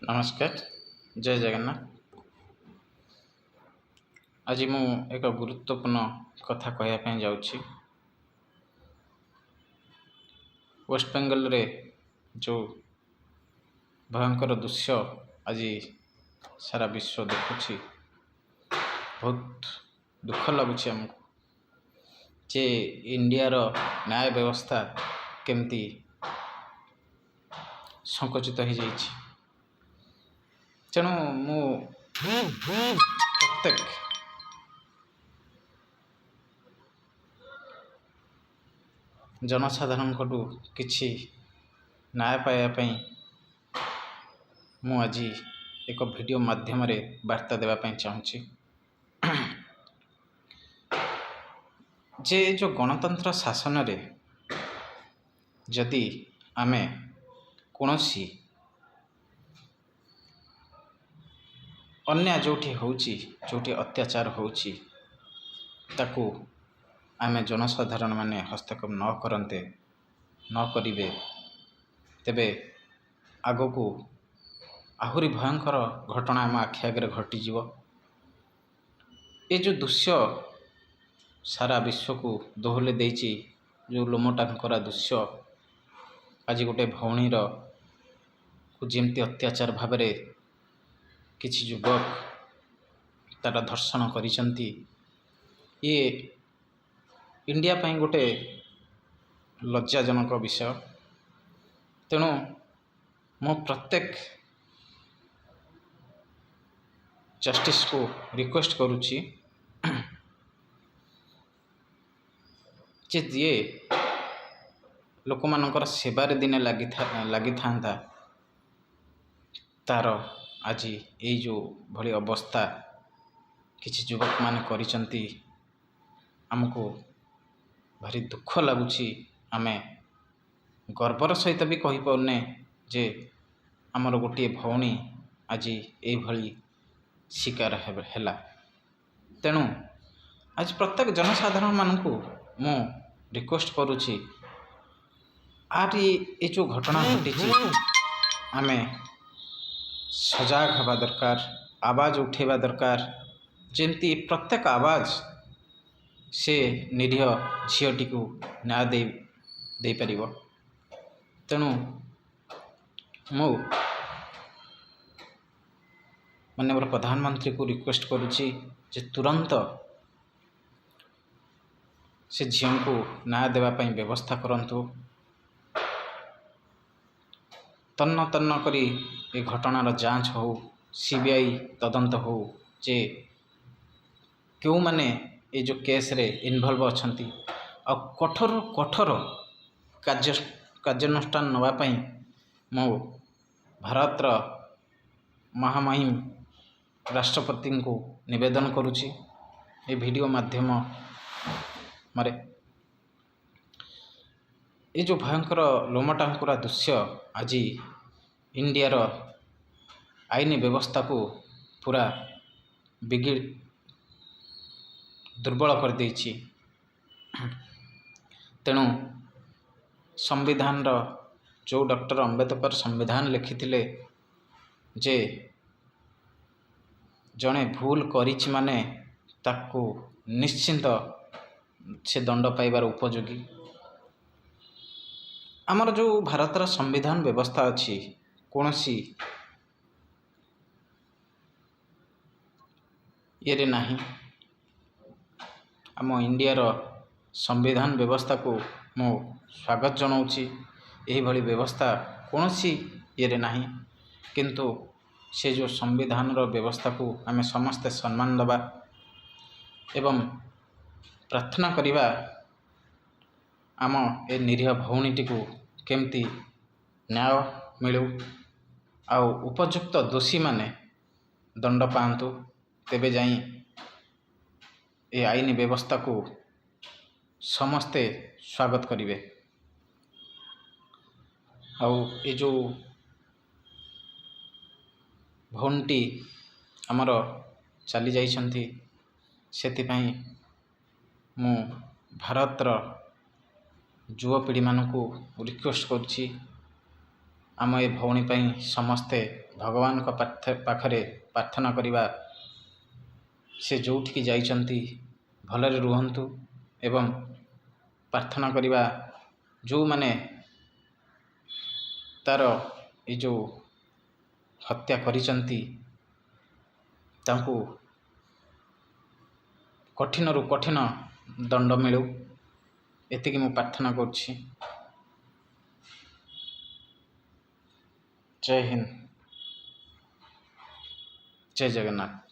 नमस्कार जय जगन्नाथ। आज मु एक गुरुत्वपूर्ण कथा कहवाई जाऊँगी। वेस्ट बेंगल रे जो भयंकर दृश्य आज सारा विश्व देखुची, बहुत दुख लगुच आमको जे इंडिया रो न्याय व्यवस्था केमती संकुचित हो जाइछि। तेणु मु प्रत्येक जनसाधारण किछि न्याय पाइबा मु आज एक वीडियो माध्यम रे वार्ता देवाई चाहूँगी। जे जो गणतंत्र शासन रे जदि आमे कोनोसी अन्य जोठी होउची जोठी अत्याचार होउची ताकू आमे जनसाधारण माने हस्तक्षेप न करते न करिवे तेबे आगको आहुरी भयंकर घटना आम आखि आगे घटीजीव। ये जो दृश्य सारा विश्व को दोहले देइची, जो लोमटांकरा दृश्य आज गोटे भौणीर जेमती अत्याचार भाव किछि युवक तार धर्षण करिसंती, ये इंडिया पाई गोटे लज्जाजनक विषय। तेणु मो प्रत्येक जस्टिस को रिक्वेस्ट करुच्ची जे जी लोक मानकर सेवार दिने लगी था तार आज ये जो भली अवस्था किछि युवक माने करिसंती, आमको भारी दुख लगुची। आमे गर्वर सहित भी कहि पाउने जे आमर गोटे भौणी आज ये भली शिकार हैला। तेणु आज प्रत्येक जनसाधारण मानकू मु रिक्वेस्ट करुची, आर ये जो घटना घटी आमे सजाग हवा दरकार, आवाज उठेवा दरकार, जेमती प्रत्येक आवाज से निरीह झीटी को न्याय दे परिबो। तेणु मु माननीय प्रधानमंत्री को रिक्वेस्ट करुची जे तुरंत से झील को न्याय देवाई व्यवस्था करंतु। तन्न तन्न करी ये घटनार जांच हो, सीबीआई तदंत हो जे क्यों माने ये जो केस रे इन्वॉल्व अछंती आ कठोर कठोर कार्यानुष्ठान नवापाई मो भारतर महामहिम राष्ट्रपति को निवेदन करुची। ये वीडियो माध्यम मारे ये जो भयंकर लोमटांकुरा दृश्य आज इंडियार आईन व्यवस्था को पूरा दुर्बल कर देछि। तेणु संविधान जो डॉक्टर अंबेडकर संविधान लिखिथिले जे जड़े भूल करिछि माने ताकू निश्चिंत से दंड पाइबार उपयोगी। आमर जो भारतर संविधान व्यवस्था अच्छी कौनसी ये नहीं, आम इंडियार संविधान व्यवस्था को मो स्वागत जनाऊँगी। यही भली व्यवस्था कौनसी ये नहीं, किंतु से जो संविधान व्यवस्था को आमे समस्ते सम्मान दबा एवं प्रार्थना करिबा आम ए निरीह भौणीटी को केमती न्याय मिलू आ उपयुक्त दोषी माने दंड पांतु, तेबे जाई ए आईन व्यवस्था को समस्ते स्वागत करिवे। आउ ए जो भौणीटी आमर चली जाइछंती सेतिपाई मु भारतर युवपीढ़ी मानू रिक्वेस्ट करुच्ची, आम ए भौणी समस्ते ଭଗବାନଙ୍କ ପାଖରେ ପ୍ରାର୍ଥନା କରିବା ସେ ଯେଉଁଠିକି ଯାଇଛନ୍ତି ଭଲରେ ରୁହନ୍ତୁ ଏବଂ ପ୍ରାର୍ଥନା କରିବା ଯେଉଁମାନେ ତା'ର ଏ ଯେଉଁ ହତ୍ୟା କରିଛନ୍ତି ତାଙ୍କୁ କଠିନରୁ କଠିନ ଦଣ୍ଡ ମିଳୁ, ଏତିକି ମୁଁ ପ୍ରାର୍ଥନା କରୁଛି। ଜୟ ହିନ୍ଦ, ଜୟ ଜଗନ୍ନାଥ।